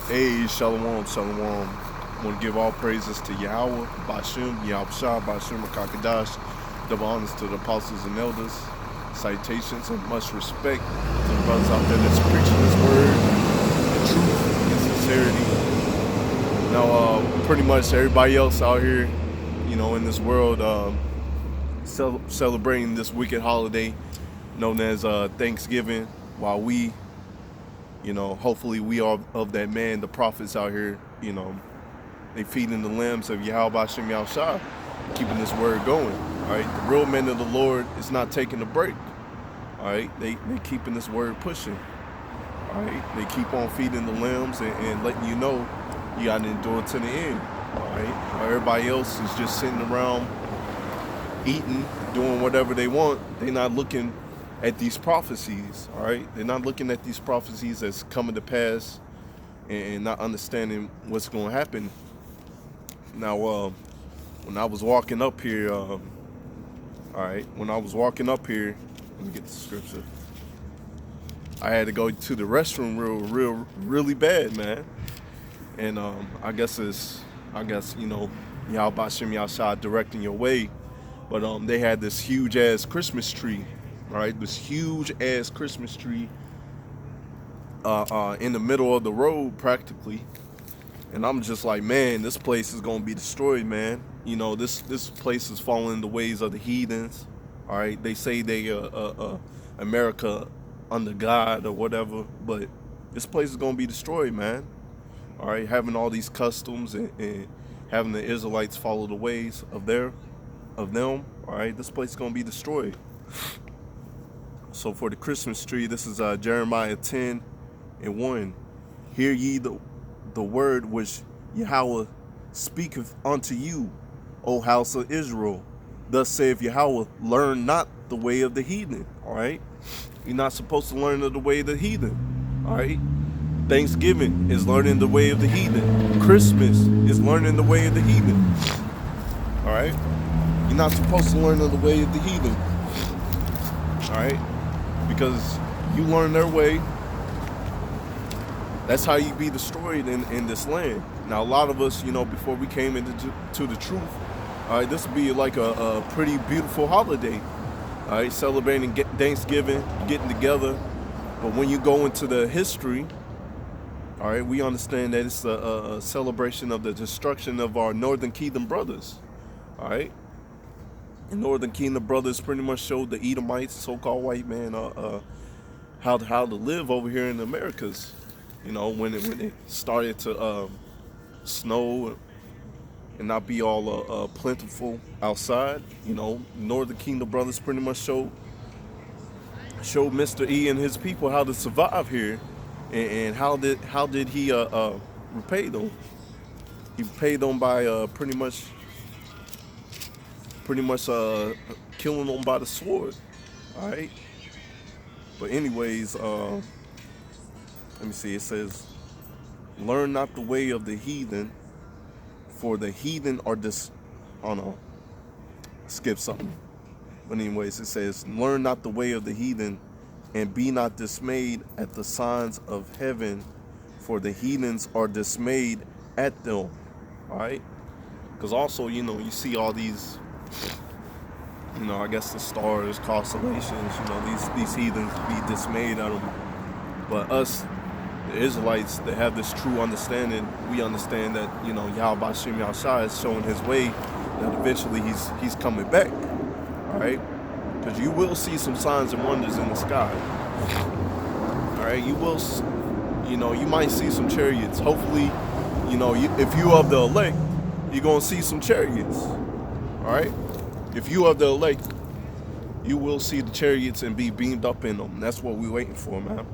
Hey, shalom, shalom. I want to give all praises to Yahweh, Bashem, Yahushua, Bashem, Kakadash, double honors to the apostles and elders, citations and much respect to the brothers out there that's preaching this word, the truth and sincerity. Now, pretty much everybody else out here, in this world, celebrating this wicked holiday known as Thanksgiving, while we hopefully we are of that man, the prophets out here, they feeding the lambs of Yahweh Hashem Yahushua, keeping this word going. All right, the real men of the Lord is not taking a break. All right, they keeping this word pushing. All right, they keep on feeding the lambs and letting you know you got to endure to the end. All right, while everybody else is just sitting around eating, doing whatever they want, they're not looking at these prophecies. All right, they're not looking at these prophecies as coming to pass and not understanding what's going to happen. Now, when I was walking up here, when I was walking up here, let me get the scripture. I had to go to the restroom really bad, man. And I guess Yahweh Bashem Yahshua directing your way. But they had this huge ass Christmas tree, all right? This huge ass Christmas tree in the middle of the road practically. And I'm just like, man, this place is gonna be destroyed, man. This place is following the ways of the heathens. All right, they say they America under God or whatever, but this place is gonna be destroyed, man. All right, having all these customs and having the Israelites follow the ways of them. All right, this place is gonna be destroyed. So for the Christmas tree, this is Jeremiah 10:1. Hear ye the word which Yahweh speaketh unto you, O house of Israel. Thus saith Yahweh, learn not the way of the heathen. All right, you're not supposed to learn the way of the heathen. All right, Thanksgiving is learning the way of the heathen. Christmas is learning the way of the heathen. All right, you're not supposed to learn the way of the heathen. All right, because you learn their way, that's how you be destroyed in this land. Now, a lot of us, before we came into the truth, all right, this would be like a pretty beautiful holiday. All right, celebrating Thanksgiving, getting together. But when you go into the history, all right, we understand that it's a celebration of the destruction of our Northern Kingdom brothers. All right, the Northern Kingdom brothers pretty much showed the Edomites, so-called white man, how to live over here in the Americas. When it started to snow and not be all plentiful outside, Northern Kingdom brothers pretty much showed Mr. E and his people how to survive here, and how did he repay them? He paid them by pretty much killing them by the sword. All right. But anyways, let me see. It says, "Learn not the way of the heathen, for the heathen are Oh no, skip something. But anyways, it says, "Learn not the way of the heathen, and be not dismayed at the signs of heaven, for the heathens are dismayed at them." All right, because also you see all these, I guess the stars, constellations. These heathens be dismayed at them, but us, the Israelites, that have this true understanding, we understand that Yahweh Hashem Yahushua is showing his way, that eventually he's coming back. All right, because you will see some signs and wonders in the sky. All right, you will, you might see some chariots. Hopefully, if you of the elect, you're gonna see some chariots. All right, if you of the elect, you will see the chariots and be beamed up in them. That's what we're waiting for, man.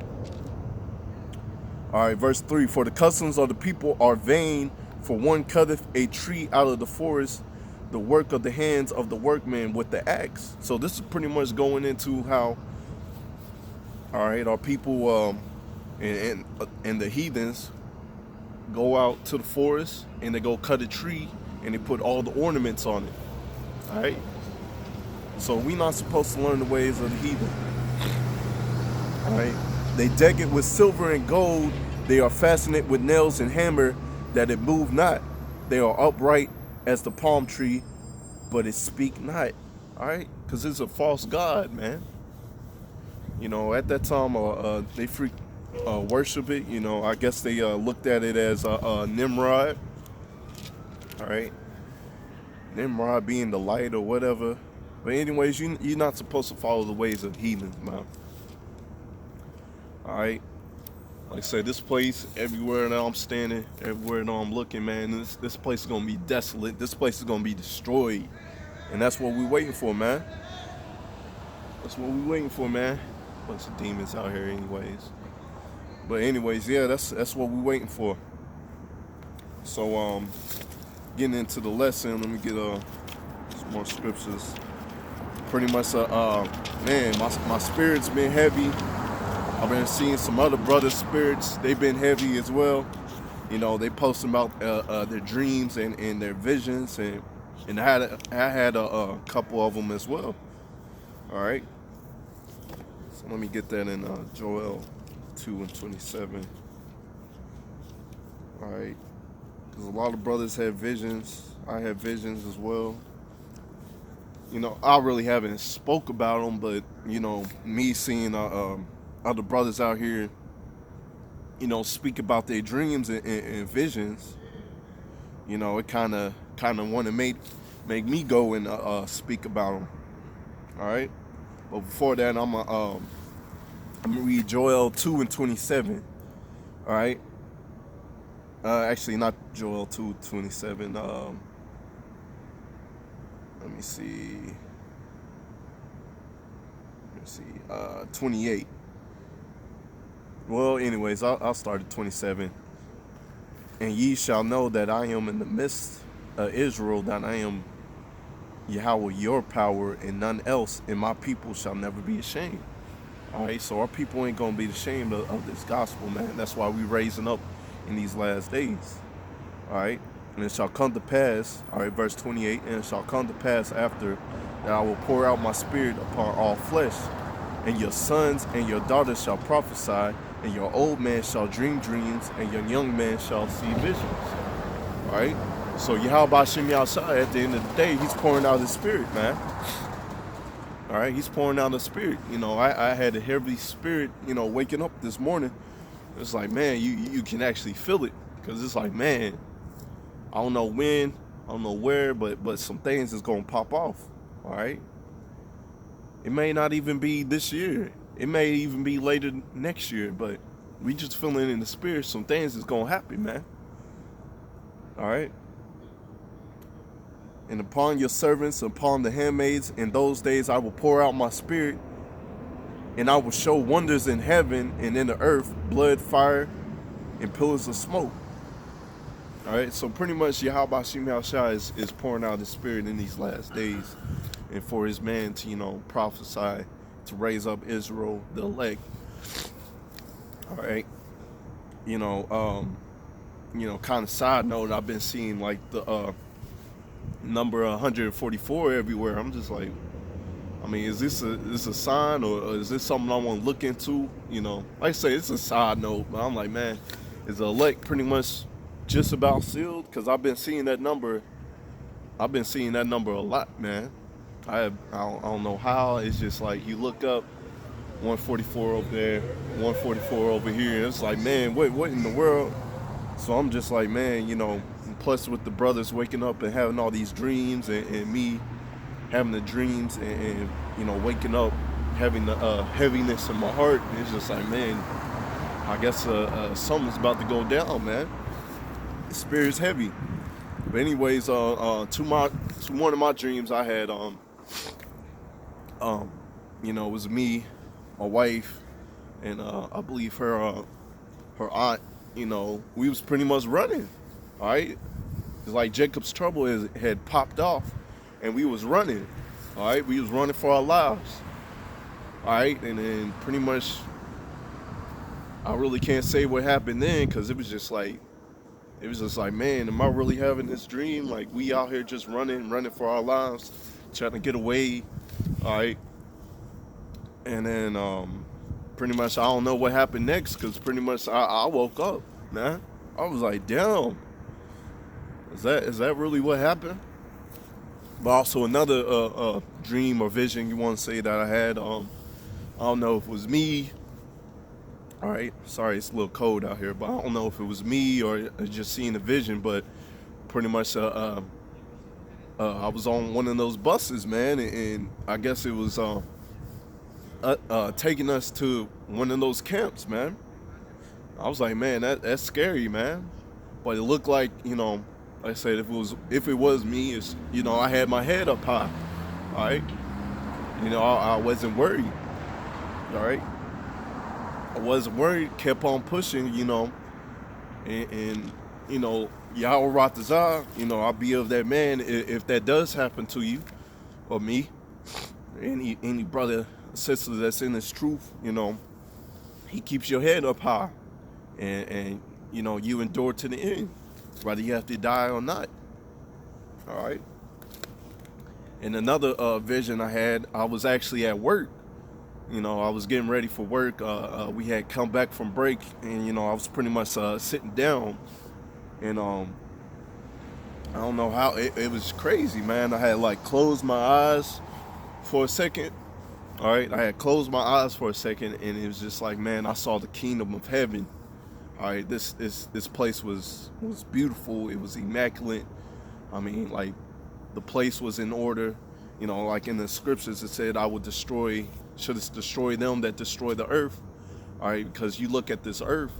All right, verse 3, for the customs of the people are vain, for one cutteth a tree out of the forest, the work of the hands of the workman with the axe. So this is pretty much going into how, all right, our people and the heathens go out to the forest and they go cut a tree and they put all the ornaments on it. All right, so we're not supposed to learn the ways of the heathen. All right, they deck it with silver and gold, They are fastened with nails and hammer, that it move not. They are upright as the palm tree, but it speak not. All right, because it's a false god, man. At that time, they worship it. I guess they looked at it as Nimrod. All right, Nimrod being the light or whatever. But anyways, you're not supposed to follow the ways of heathens, man. All right. Like I said, this place, everywhere that I'm standing, everywhere that I'm looking, man, this place is gonna be desolate. This place is gonna be destroyed, and that's what we're waiting for, man. That's what we're waiting for, man. Bunch of demons out here, anyways. But anyways, yeah, that's what we're waiting for. So getting into the lesson, let me get some more scriptures. Pretty much, man, my spirit's been heavy. I've been seeing some other brothers' spirits. They've been heavy as well. They posting about their dreams and their visions, and I had a couple of them as well. All right. So let me get that in Joel 2:27. All right. Because a lot of brothers have visions. I have visions as well. I really haven't spoke about them, but me seeing other brothers out here, speak about their dreams and visions. It kind of want to make me go and speak about them. All right, but before that, I'm gonna read Joel 2:27. All right, actually not Joel 2:27. Let me see. 28. Well, anyways, I'll start at 27. And ye shall know that I am in the midst of Israel, that I am Yahweh, your power, and none else, and my people shall never be ashamed. All right, so our people ain't going to be ashamed of this gospel, man. That's why we raising up in these last days. All right, and it shall come to pass, all right, verse 28, and it shall come to pass after that I will pour out my spirit upon all flesh, and your sons and your daughters shall prophesy, and your old man shall dream dreams, and your young man shall see visions. All right? So Yahweh Shem Yahshai, at the end of the day, he's pouring out his spirit, man. All right? He's pouring out his spirit. I had a heavy spirit, waking up this morning. It's like, man, you can actually feel it. Because it's like, man, I don't know when, I don't know where, but some things is going to pop off. All right? It may not even be this year. It may even be later next year, but we just feeling in the spirit. Some things is going to happen, man. All right? And upon your servants, upon the handmaids, in those days I will pour out my spirit, and I will show wonders in heaven and in the earth, blood, fire, and pillars of smoke. All right? So pretty much Yahweh Shem Yahshai is pouring out his spirit in these last days, and for his man to, prophesy, to raise up Israel, the elect. All right. Kind of side note, I've been seeing like the number 144 everywhere. I'm just like, I mean, is this a sign, or is this something I want to look into? Like I say, it's a side note, but I'm like, man, is the elect pretty much just about sealed? Because I've been seeing that number. I've been seeing that number a lot, man. I don't know how. It's just like you look up 144 over there, 144 over here, and it's like, man, what in the world? So I'm just like, man, plus with the brothers waking up and having all these dreams, and me having the dreams and waking up having the heaviness in my heart, it's just like, man, I guess something's about to go down, man. The spirit's heavy. But anyways, to one of my dreams I had, it was me, my wife, and I believe her aunt. We was pretty much running. All right, it's like Jacob's trouble had popped off, and we was running. All right, we was running for our lives. All right, and then pretty much, I really can't say what happened then, because it was just like, man, am I really having this dream? Like, we out here just running for our lives, trying to get away. All right. And then pretty much I don't know what happened next, because pretty much I woke up, man. I was like, damn, is that really what happened? But also another dream or vision, you want to say, that I had. I don't know if it was me. All right, sorry, it's a little cold out here, but I don't know if it was me or just seeing a vision. But pretty much, I was on one of those buses, man, and I guess it was taking us to one of those camps, man. I was like, man, that's scary, man. But it looked like, like I said, if it was me, it's, I had my head up high. All right, I wasn't worried. All right, I wasn't worried. Kept on pushing, and Yahweh Ratazah, I'll be of that man if that does happen to you or me, any brother, sister that's in this truth, he keeps your head up high, and you endure to the end, whether you have to die or not. All right. And another vision I had, I was actually at work. I was getting ready for work. We had come back from break, and I was pretty much sitting down, and I don't know how it was crazy, man. I had like closed my eyes for a second. All right, I had closed my eyes for a second, and it was just like, man, I saw the kingdom of heaven. All right, this place was beautiful. It was immaculate. I mean, like, the place was in order. Like in the scriptures, it said, I would destroy them that destroy the earth. All right, because you look at this earth,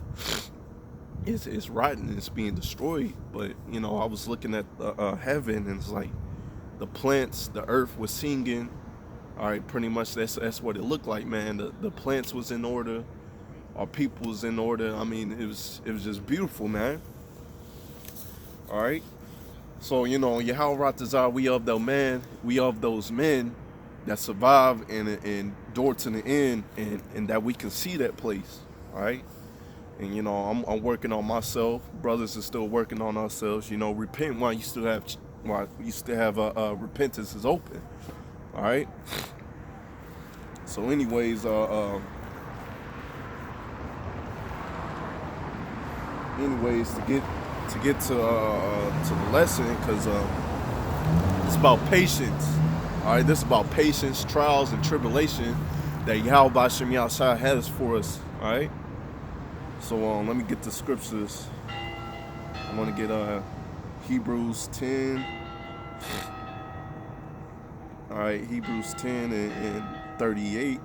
it's rotten, it's being destroyed. But I was looking at heaven, and it's like the plants, the earth was singing. All right, pretty much that's what it looked like, man. The plants was in order, our people was in order. I mean, it was just beautiful, man. All right. So, Yahweh Ratazah, we of those men that survive and endure to the end, and that we can see that place. All right. And I'm working on myself. Brothers are still working on ourselves. Repent while you still have repentance is open. All right. So, anyways, to get to the lesson, because it's about patience. All right, this is about patience, trials, and tribulation that Yahweh Bashem Yahshua has for us. All right. So let me get the scriptures. I want to get Hebrews 10. All right, Hebrews 10 and 38.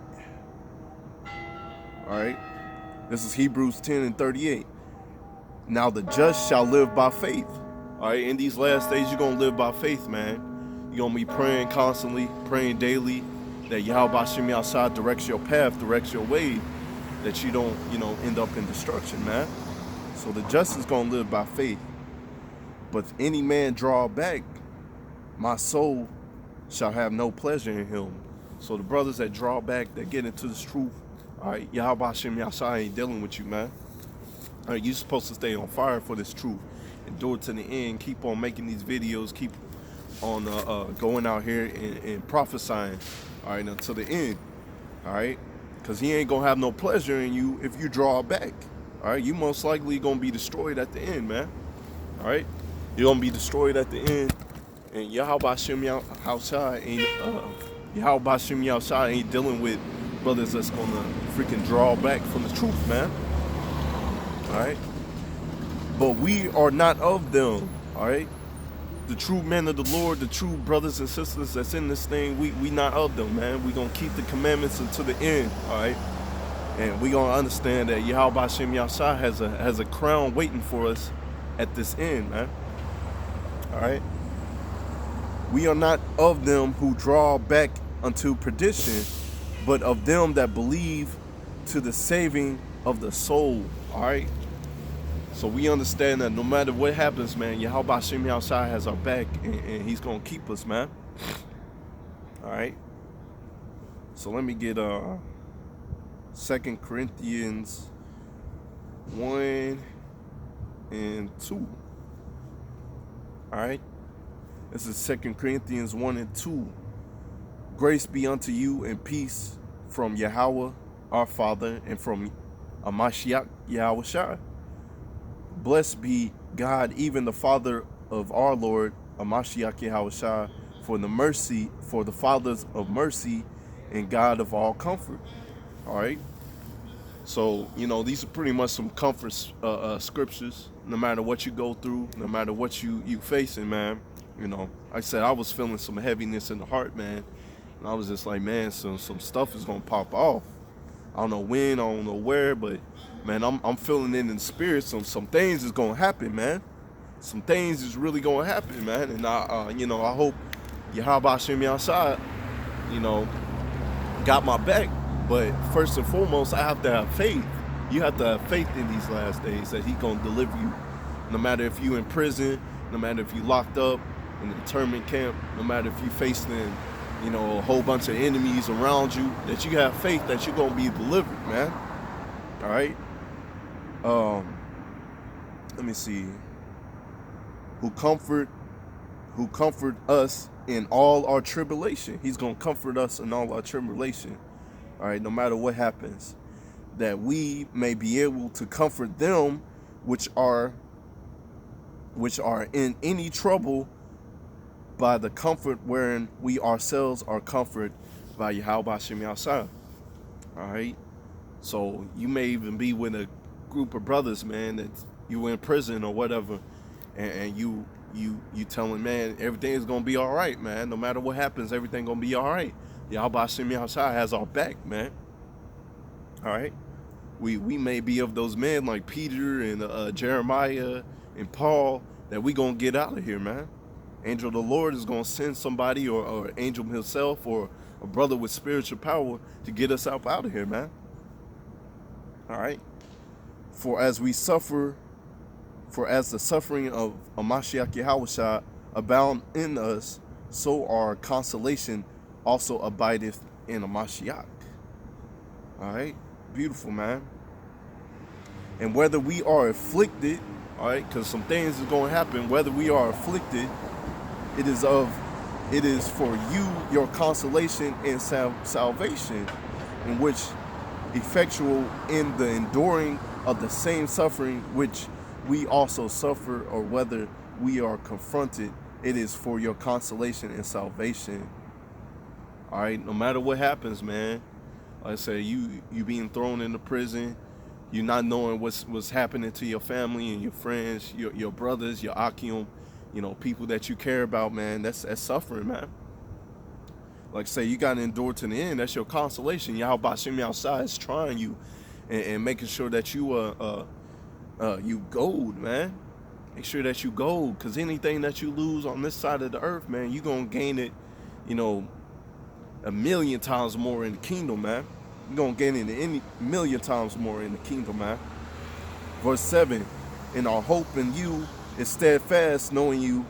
All right, this is Hebrews 10 and 38. Now the just shall live by faith. All right, in these last days, you're going to live by faith, man. You're going to be praying constantly, praying daily, that Yahweh Bashem Yahshua directs your path, directs your way, that you don't, end up in destruction, man. So the just is going to live by faith. But if any man draw back, my soul shall have no pleasure in him. So the brothers that draw back, that get into this truth, all right, Yahweh Bashem Yahshua ain't dealing with you, man. All right, you're supposed to stay on fire for this truth, endure to the end, keep on making these videos, keep on going out here and prophesying, all right, until the end, all right, because he ain't gonna have no pleasure in you if you draw back. All right, you most likely gonna be destroyed at the end, man. All right, you're gonna be destroyed at the end, and Yahweh Bashem Yahshua ain't dealing with brothers that's gonna freaking draw back from the truth, man. All right, but we are not of them. All right, the true men of the Lord, the true brothers and sisters that's in this thing, we not of them, man. We gonna keep the commandments until the end. All right, and we gonna understand that Yahweh Bashem Yahshua has a crown waiting for us at this end, man. All right, we are not of them who draw back unto perdition, but of them that believe to the saving of the soul. All right. So we understand that no matter what happens, man, Yahweh Bashem Yahshua has our back, and he's going to keep us, man. All right. So let me get 2 Corinthians 1 and 2. All right. This is 2 Corinthians 1 and 2. Grace be unto you and peace from Yahweh our Father, and from Amashiach Yahushua. Blessed be God, even the Father of our Lord Amashiach Yahushua, for the fathers of mercy and God of all comfort. All right. So, these are pretty much some comfort scriptures. No matter what you go through, no matter what you facing, man. Like I said, I was feeling some heaviness in the heart, man. And I was just like, man, some stuff is gonna pop off. I don't know when, I don't know where, but man, I'm feeling it in the spirit. Some things is gonna happen, man. Some things is really gonna happen, man. And I hope Yahweh Hashem outside, you know, got my back. But first and foremost, I have to have faith. You have to have faith in these last days that He's gonna deliver you. No matter if you in prison, no matter if you locked up in the internment camp, no matter if you facing, a whole bunch of enemies around you, that you have faith that you're gonna be delivered, man. All right. Let me see. Who comfort us in all our tribulation. He's gonna comfort us in all our tribulation. All right, no matter what happens, that we may be able to comfort them which are in any trouble by the comfort wherein we ourselves are comforted by Yahweh Hashem Yahshua. All right, so you may even be with a group of brothers, man, that you in prison or whatever, and you telling, man, everything is gonna be all right, man. No matter what happens, everything gonna be all right. Yahweh Hashem Yahshua has our back, man. All right, we may be of those men like Peter and Jeremiah and Paul that we gonna get out of here, man. Angel of the Lord is gonna send somebody or angel himself or a brother with spiritual power to get us out of here, man. All right. For as the suffering of Amashiach Yahushua abound in us, so our consolation also abideth in Amashiach. All right, beautiful, man. And whether we are afflicted, all right, because some things is going to happen. Whether we are afflicted, it is for you your consolation and salvation, in which effectual in the enduring of the same suffering which we also suffer, or whether we are confronted, it is for your consolation and salvation. All right, no matter what happens, man. Like I say, you being thrown into prison, you not knowing what's happening to your family and your friends, your brothers, your akim, people that you care about, man. That's suffering, man. Like I say, you got to endure to the end. That's your consolation. Yahweh Hashem outside is trying you and making sure that you gold, man. Make sure that you gold, because anything that you lose on this side of the earth, man, you gonna gain it, 1,000,000 times more in the kingdom, man. You're gonna gain it 1,000,000 times more in the kingdom, man. Verse 7, and our hope in you is steadfast, knowing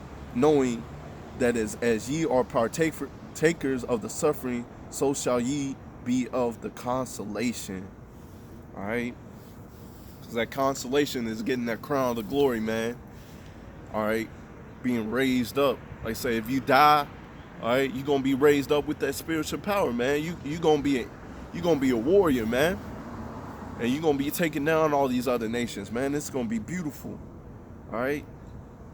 that as ye are partakers of the suffering, so shall ye be of the consolation. All right. Because that consolation is getting that crown of glory, man. All right. Being raised up. Like I say, if you die, all right, you're going to be raised up with that spiritual power, man. You're going to be a warrior, man. And you're going to be taking down all these other nations, man. It's going to be beautiful. All right.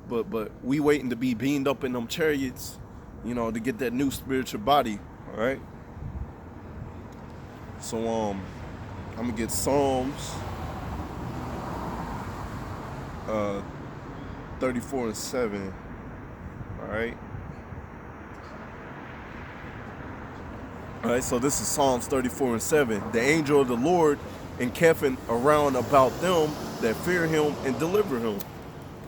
But we waiting to be beamed up in them chariots, to get that new spiritual body. All right. So, I'm going to get Psalms 34 and 7. All right. All right, so this is Psalms 34 and 7. The angel of the Lord encamping around about them that fear him and deliver him.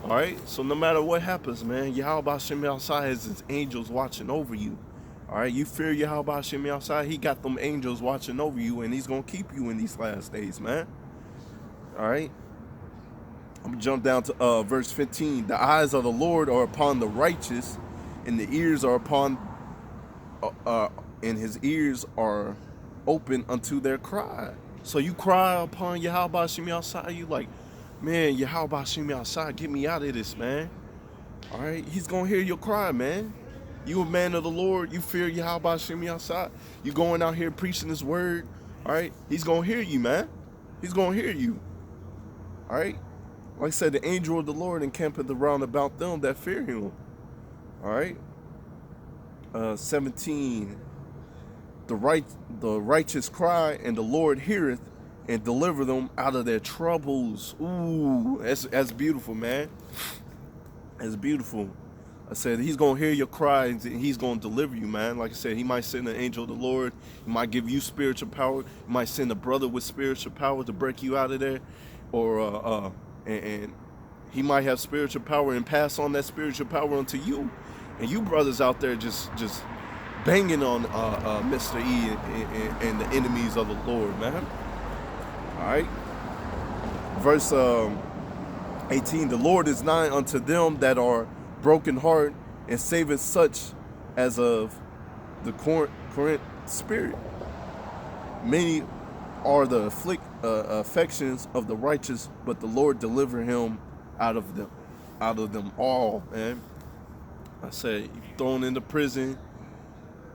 All right, so no matter what happens, man, Yahweh Hashem outside has his angels watching over you. All right, you fear Yahweh Hashem outside, he got them angels watching over you, and he's going to keep you in these last days, man. All right. I'm going to jump down to verse 15. The eyes of the Lord are upon the righteous, and the ears are upon, and his ears are open unto their cry. So you cry upon Yahweh Hashem outside, you like, man, Yahweh Hashem outside, get me out of this, man. All right, he's going to hear your cry, man. You a man of the Lord, you fear Yahweh Hashem outside. You going out here preaching his word, All right, he's gonna hear you, man. He's gonna hear you. All right, like I said, the angel of the Lord encampeth around about them that fear him. All right, 17. The righteous cry, and the Lord heareth and deliver them out of their troubles. Ooh, that's beautiful, man. That's beautiful. I said he's gonna hear your cries and he's gonna deliver you, man. Like I said, he might send an angel of the Lord. He might give you spiritual power. He might send a brother with spiritual power to break you out of there, or and he might have spiritual power and pass on that spiritual power unto you. And you brothers out there just banging on Mr. E and the enemies of the Lord, man. All right. Verse 18, the Lord is nigh unto them that are broken heart, and saveth such as of the current spirit. Many are the affections of the righteous, but the Lord deliver him out of them all, man. I said, you thrown into prison,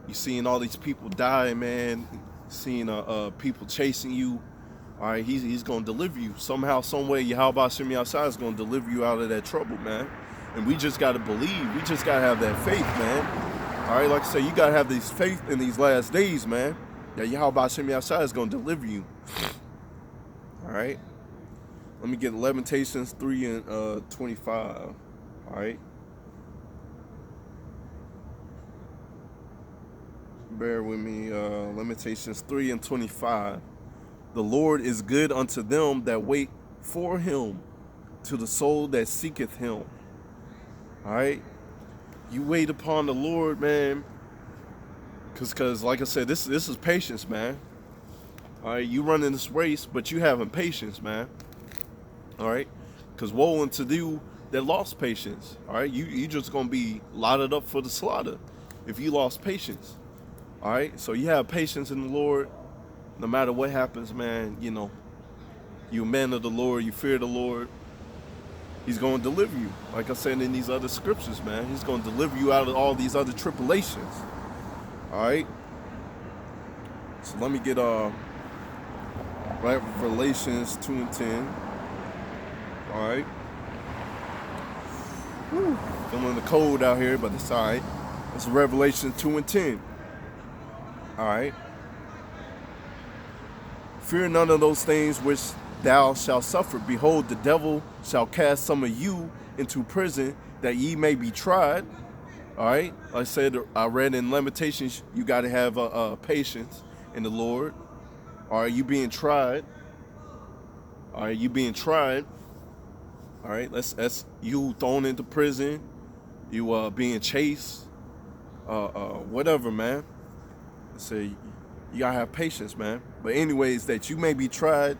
you seeing all these people die, man, seeing people chasing you. All right, he's going to deliver you. Somehow, some way, Yahweh Shemi outside is going to deliver you out of that trouble, man. And we just got to believe. We just got to have that faith, man. All right, like I say, you got to have this faith in these last days, man. That Yahweh Shemi outside is going to deliver you. All right. Let me get Lamentations 3 and 25. All right. Bear with me. Lamentations 3 and 25. The Lord is good unto them that wait for him, to the soul that seeketh him. All right, you wait upon the Lord, man, because like I said, this is patience, man. All right, you running this race, but you having patience, man. All right, because woe unto you that lost patience. All right, you just gonna be lotted up for the slaughter if you lost patience. All right, so you have patience in the Lord. No matter what happens, man, you know, you a man of the Lord, you fear the Lord, he's going to deliver you. Like I said in these other scriptures, man, he's going to deliver you out of all these other tribulations. All right? So let me get Revelations 2 and 10. All right? Whew. Feeling the cold out here, but it's all right. It's Revelation 2 and 10. All right? Fear none of those things which thou shalt suffer. Behold, the devil shall cast some of you into prison, that ye may be tried. All right. Like I said, I read in Lamentations, you got to have patience in the Lord. All right. You being tried. All right. You being tried. All right. That's you thrown into prison. You being chased. Whatever, man. Say, you gotta have patience, man. But anyways, that you may be tried,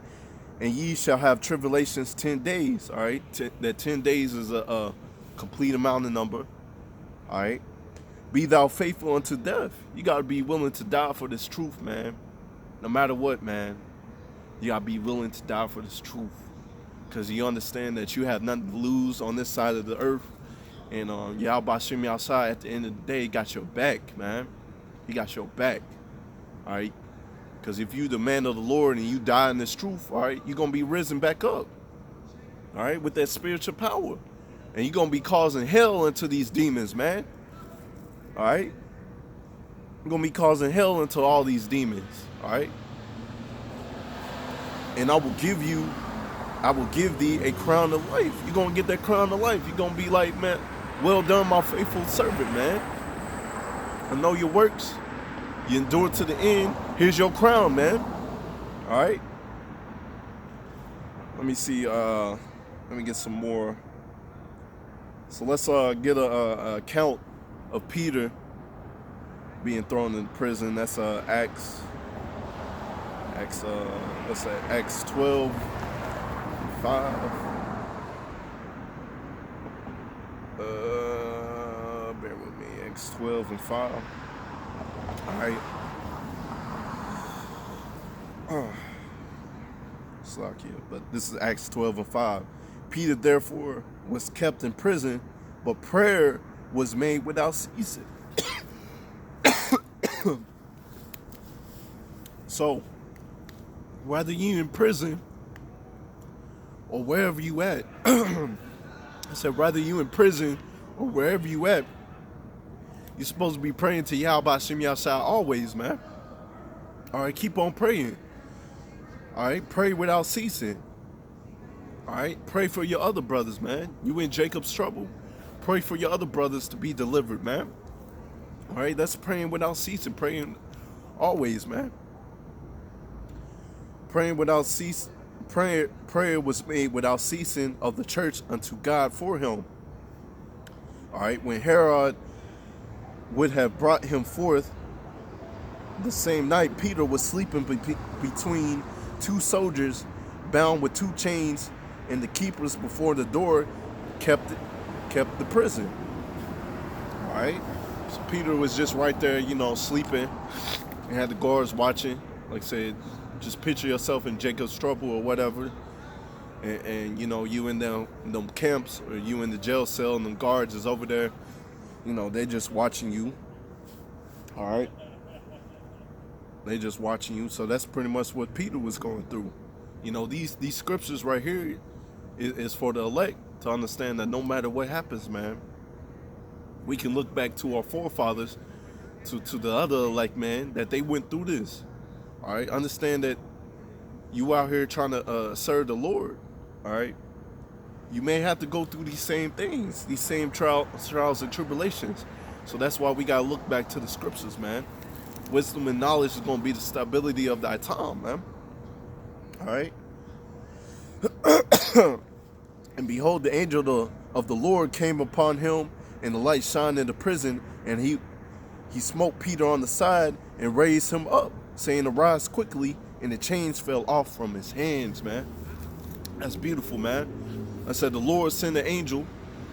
and ye shall have tribulations 10 days. All right, that 10 days is a complete amount of number. All right, be thou faithful unto death. You gotta be willing to die for this truth, man. No matter what, man, you gotta be willing to die for this truth, because you understand that you have nothing to lose on this side of the earth, and Yahweh Shemi outside at the end of the day got your back, man. He got your back. All right, because if you the man of the Lord and you die in this truth, all right, you're going to be risen back up, all right, with that spiritual power. And you're going to be causing hell into these demons, man. All right, you're going to be causing hell into all these demons, all right. And I will give thee a crown of life. You're going to get that crown of life. You're going to be like, man, well done, my faithful servant, man. I know your works. You endure to the end. Here's your crown, man. All right. Let me see. Let me get some more. So let's get a account of Peter being thrown in prison. That's Acts. What's that? Acts 12, 5. Bear with me. Acts 12 and 5. All right. Slakia. But this is Acts 12 and 5. Peter therefore was kept in prison, but prayer was made without ceasing. So, whether you in prison or wherever you at, I said, whether you in prison or wherever you at, you're supposed to be praying to Yahweh Shem Yahshua always, man. All right, keep on praying. All right, pray without ceasing. All right, pray for your other brothers, man. You in Jacob's trouble, pray for your other brothers to be delivered, man. All right, that's praying without ceasing, praying always, man. Praying without ceasing. Prayer was made without ceasing of the church unto God for him. All right, when Herod would have brought him forth the same night, Peter was sleeping between two soldiers, bound with two chains, and the keepers before the door kept the prison. All right, so Peter was just right there, sleeping, and had the guards watching. Like I said, just picture yourself in Jacob's trouble or whatever, and you in them camps, or you in the jail cell, and them guards is over there. They just watching you. All right, they just watching you. So that's pretty much what Peter was going through. These scriptures right here is for the elect to understand that no matter what happens, man, we can look back to our forefathers, to the other elect, man, that they went through this. All right, understand that you out here trying to serve the Lord. All right, you may have to go through these same things, these same trials and tribulations. So that's why we gotta look back to the scriptures, man. Wisdom and knowledge is gonna be the stability of thy time, man. All right. And behold, the angel of the Lord came upon him, and the light shined in the prison, and he smote Peter on the side and raised him up, saying, arise quickly, and the chains fell off from his hands, man. That's beautiful, man. I said, the Lord sent an angel.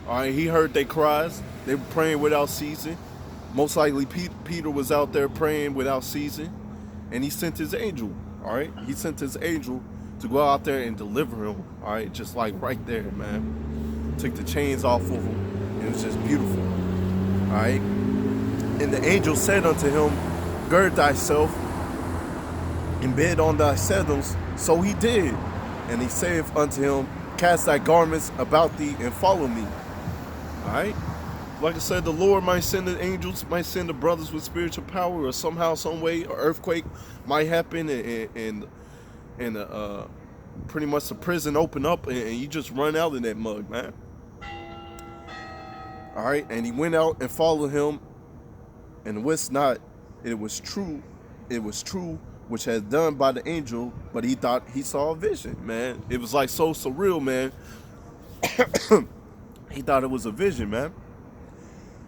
All right, he heard their cries. They were praying without ceasing. Most likely Peter was out there praying without ceasing, and he sent his angel. All right, he sent his angel to go out there and deliver him. All right, just like right there, man. Took the chains off of him, and it was just beautiful. All right, and the angel said unto him, gird thyself and bed on thy sandals. So he did. And he saith unto him, cast thy garments about thee and follow me. All right. Like I said, the Lord might send the angels, might send the brothers with spiritual power, or somehow, some way, an earthquake might happen, and pretty much the prison open up, and you just run out in that mug, man. All right. And he went out and followed him, and wist not it was true, which had done by the angel, but he thought he saw a vision, man. It was like so surreal, man. He thought it was a vision, man.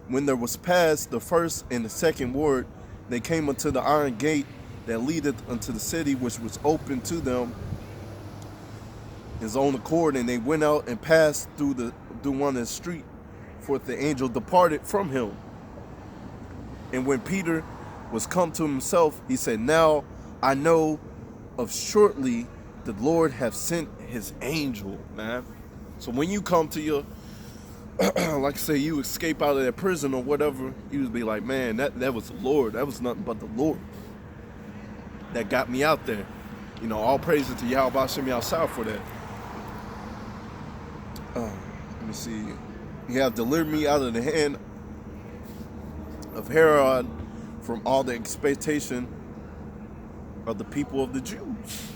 When there was passed the first and the second ward, they came unto the iron gate that leadeth unto the city, which was open to them his own accord, and they went out and passed through one of the street, for the angel departed from him. And when Peter was come to himself, he said, now I know of shortly the Lord have sent his angel, man. So when you come to your, like I say, you escape out of that prison or whatever, you would be like, man, that was the Lord. That was nothing but the Lord that got me out there. All praises to Yahweh Shem Yahshua for that. Let me see. You have delivered me out of the hand of Herod, from all the expectation of the people of the Jews.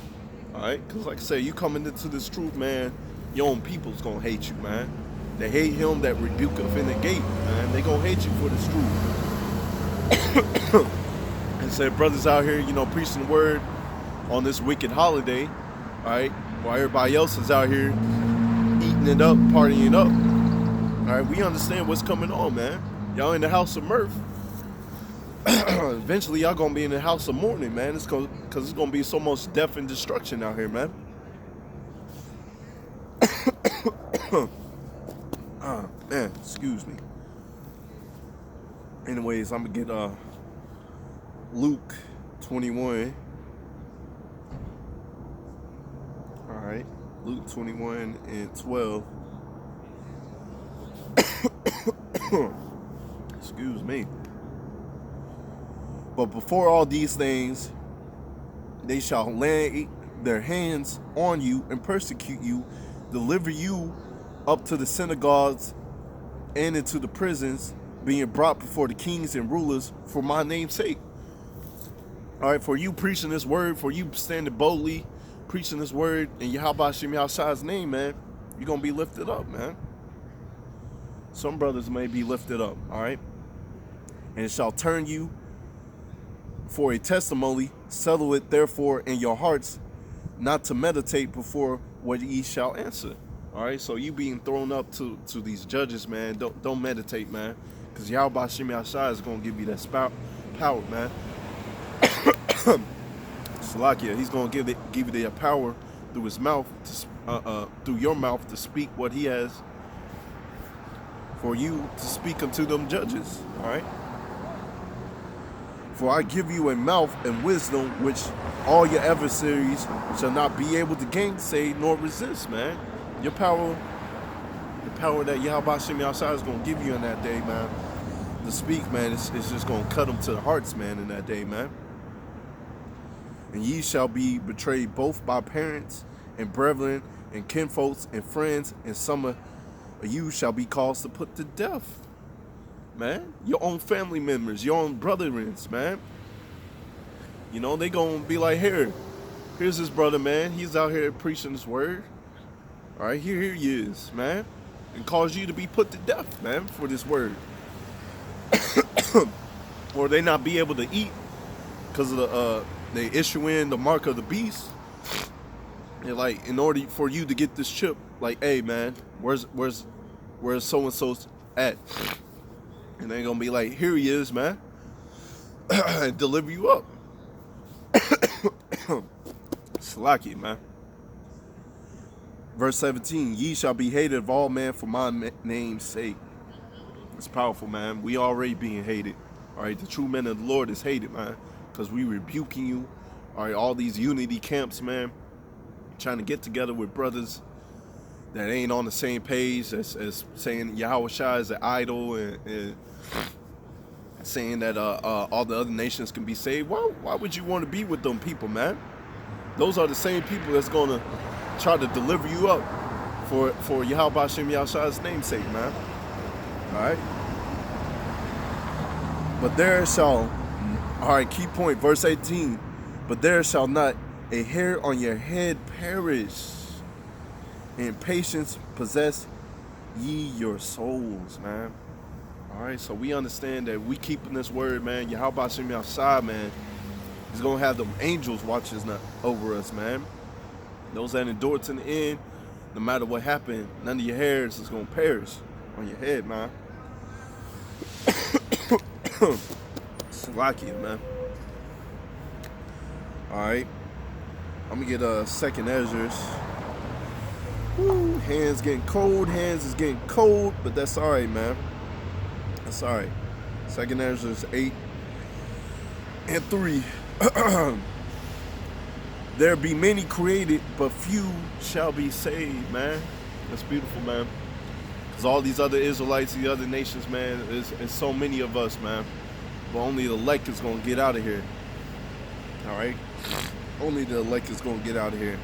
All right, because like I say, you coming into this truth, man, your own people's gonna hate you, man. They hate him that rebuketh in the gate, man. They gonna hate you for this truth. And say, brothers out here, preaching the word on this wicked holiday, all right, while everybody else is out here eating it up, partying up. All right, we understand what's coming on, man. Y'all in the house of mirth. Eventually, y'all gonna be in the house of mourning, man. Because it's gonna be so much death and destruction out here, man. Man, excuse me. Anyways, I'm gonna get Luke 21. All right, Luke 21 and 12. Excuse me. But before all these things, they shall their hands on you and persecute you, deliver you up to the synagogues and into the prisons, being brought before the kings and rulers for my name's sake. All right, for you preaching this word, for you standing boldly, preaching this word in Yahweh Shem Yahshua's name, man, you're going to be lifted up, man. Some brothers may be lifted up, all right? And it shall turn you for a testimony, settle it therefore in your hearts, not to meditate before what ye shall answer. All right, so you being thrown up to these judges, man, don't meditate, man, because Yahweh Shem Yahshua is going to give you that power, man. Salakia, he's going to give you the power through his mouth, through your mouth, to speak what he has for you to speak unto them judges. All right. For I give you a mouth and wisdom which all your adversaries shall not be able to gainsay nor resist, man. Your power, the power that Yahweh Shem Yahshua is going to give you in that day, man, to speak, man, it's just going to cut them to the hearts, man, in that day, man. And ye shall be betrayed both by parents and brethren and kinfolks and friends, and some of you shall be caused to put to death. Man, your own family members, your own brethrens, man. You know, they gonna be like, here's his brother, man. He's out here preaching this word. All right, here he is, man. And cause you to be put to death, man, for this word. Or they not be able to eat because of they issue in the mark of the beast. And like, in order for you to get this chip, like, hey, man, where's so-and-so's at? And they're going to be like, here he is, man. And deliver you up. Slacky, man. Verse 17, ye shall be hated of all men for my name's sake. It's powerful, man. We already being hated. All right, the true men of the Lord is hated, man, because we rebuking you. All right, all these unity camps, man, trying to get together with brothers that ain't on the same page as saying Yahweh Shai is an idol and saying that all the other nations can be saved. Why would you want to be with them people, man? Those are the same people that's going to try to deliver you up for Yahweh Shem Yahshua's namesake, man. All right? But there shall, all right, key point, verse 18, but there shall not a hair on your head perish. In patience possess ye your souls, man. All right, so we understand that we keeping this word, man. Yahweh Shem Yahshua, man, he's going to have them angels watching over us, man. Those that endure to the end, no matter what happened, none of your hairs is going to perish on your head, man. Salakia, man. All right. I'm going to get second Ezra's. Woo, hands getting cold. Hands is getting cold, but that's all right, man. That's all right. Second Ezra's 8 and 3. There be many created, but few shall be saved, man. That's beautiful, man. Because all these other Israelites, the other nations, man, is so many of us, man. But only the elect is going to get out of here. All right? Only the elect is going to get out of here.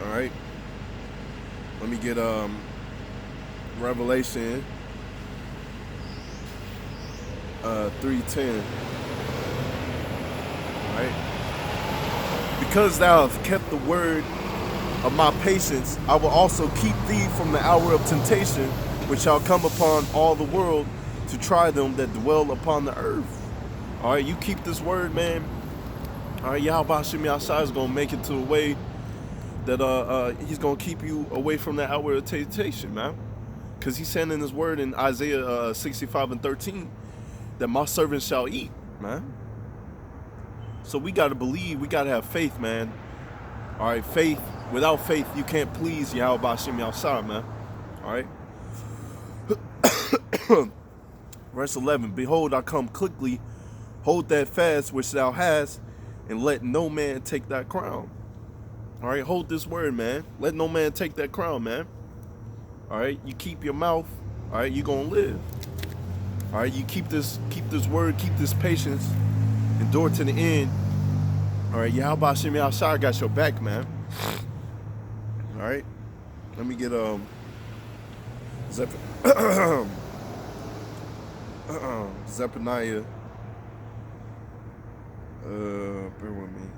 All right. Let me get Revelation 3:10. All right. Because thou hast kept the word of my patience, I will also keep thee from the hour of temptation, which shall come upon all the world to try them that dwell upon the earth. All right, you keep this word, man. All right, Yahweh Shem Yahshua is going to make it to a way that he's going to keep you away from the hour of temptation, man. Because he's saying in his word in Isaiah 65 and 13 that my servants shall eat, man. So we got to believe, we got to have faith, man. All right, faith. Without faith, you can't please Yahweh Shem Yahshua, man. All right. Verse 11, behold, I come quickly, hold that fast which thou hast, and let no man take that crown. All right, hold this word, man. Let no man take that crown, man. All right, you keep your mouth. All right, you're going to live. All right, you keep this word, keep this patience. endure to the end. All right, Yahweh Hashem Yahshua got your back, man. All right, let me get Zephaniah. Bear with me.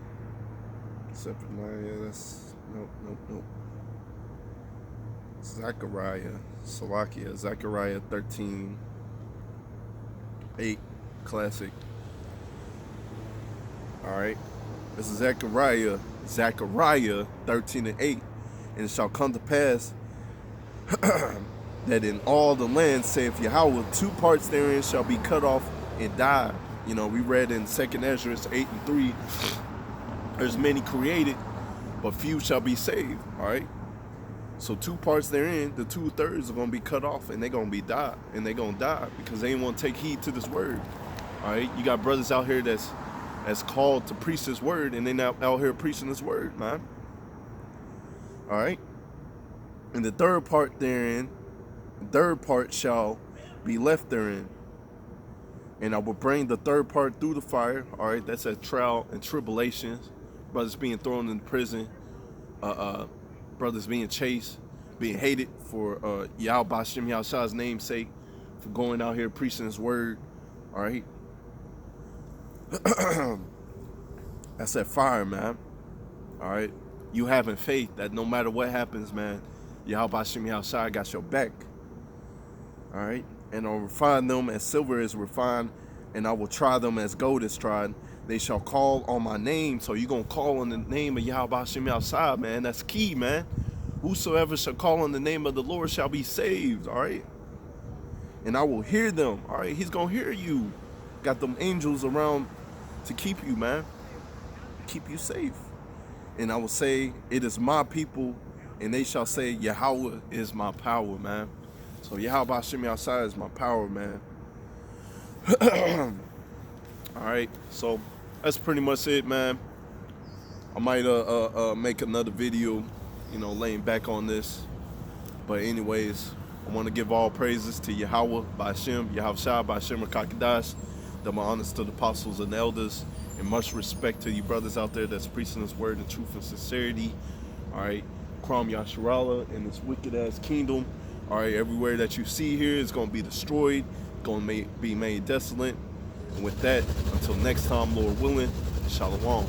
Zephaniah. That's nope. Zechariah 13:8, classic. All right, this is Zechariah 13:8, and it shall come to pass that in all the land, saith Yahweh, 2 parts therein shall be cut off and die. You know, we read in 2nd Ezra 8:3, there's many created, but few shall be saved. All right. So 2 parts therein, the 2/3 are gonna be cut off, and they're gonna be die, and they're gonna die because they ain't want to take heed to this word. All right, you got brothers out here that's called to preach this word, and they not out here preaching this word, man. All right, and the 3rd part therein, the 3rd part shall be left therein, and I will bring the 3rd part through the fire. All right, that's a trial and tribulations, brothers being thrown in prison, brothers being chased, being hated for Yahweh Hashem Yahshua's name's sake, for going out here preaching his word. All right. That's that fire, man. All right. You having faith that no matter what happens, man, Yahweh Hashem Yahshua got your back. All right. And I'll refine them as silver is refined, and I will try them as gold is tried. They shall call on my name. So you're going to call on the name of Yahweh Hashem Yahshua, man. That's key, man. Whosoever shall call on the name of the Lord shall be saved, all right? And I will hear them, all right? He's going to hear you. Got them angels around to keep you, man. Keep you safe. And I will say, it is my people, and they shall say, Yahweh is my power, man. So Yahweh Hashem Yahshua is my power, man. All right, so that's pretty much it, man. I might make another video, you know, laying back on this. But anyways, I want to give all praises to Yahweh by Hashem, Yahushua by Hashem Rakakadash, my honors to the apostles and elders, and much respect to you brothers out there that's preaching this word in truth and sincerity. All right, Kram Yasharala and this wicked ass kingdom. All right, everywhere that you see here is going to be destroyed, going to be made desolate. And with that, until next time, Lord willing, Shalom.